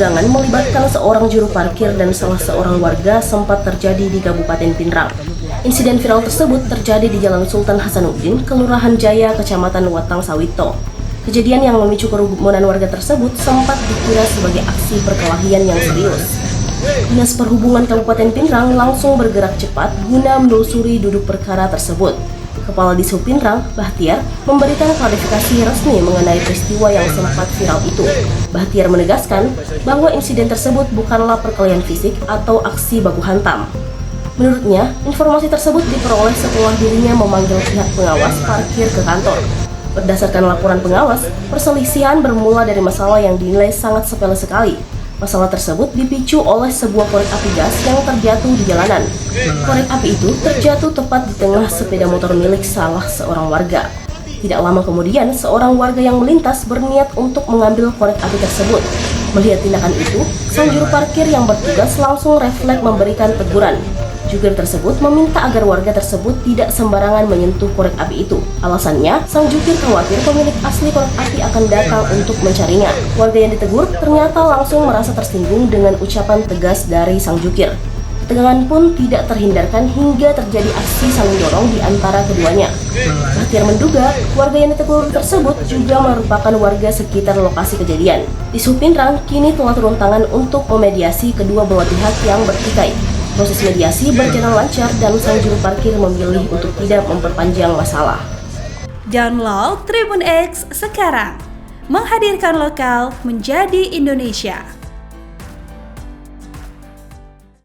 ketegangan melibatkan seorang juru parkir dan salah seorang warga sempat terjadi di Kabupaten Pinrang. Insiden viral tersebut terjadi di Jalan Sultan Hasanuddin, Kelurahan Jaya, Kecamatan Watang Sawito. Kejadian yang memicu kerumunan warga tersebut sempat dikira sebagai aksi perkelahian yang serius. Dinas Perhubungan Kabupaten Pinrang langsung bergerak cepat guna menelusuri duduk perkara tersebut. Kepala Dishub Pinrang, Bahtiar, memberikan klarifikasi resmi mengenai peristiwa yang sempat viral itu. Bahtiar menegaskan bahwa insiden tersebut bukanlah perkelahian fisik atau aksi baku hantam. Menurutnya, informasi tersebut diperoleh setelah dirinya memanggil pihak pengawas parkir ke kantor. Berdasarkan laporan pengawas, perselisihan bermula dari masalah yang dinilai sangat sepele sekali. Masalah tersebut dipicu oleh sebuah korek api gas yang terjatuh di jalanan. Korek api itu terjatuh tepat di tengah sepeda motor milik salah seorang warga. Tidak lama kemudian, seorang warga yang melintas berniat untuk mengambil korek api tersebut. Melihat tindakan itu, sang juru parkir yang bertugas langsung refleks memberikan teguran. Jubir tersebut meminta agar warga tersebut tidak sembarangan menyentuh korek api itu. Alasannya, sang jubir khawatir pemilik asli korek api akan datang untuk mencarinya. Warga yang ditegur ternyata langsung merasa tersinggung dengan ucapan tegas dari sang jubir. Ketegangan pun tidak terhindarkan hingga terjadi aksi saling dorong di antara keduanya. Bahtiar menduga warga yang ditegur tersebut juga merupakan warga sekitar lokasi kejadian. Dishub Pinrang kini telah turun tangan untuk memediasi kedua belah pihak yang bertikai. Proses mediasi berjalan lancar dan sang juru parkir memilih untuk tidak memperpanjang masalah. Download Tribun X sekarang, menghadirkan lokal menjadi Indonesia.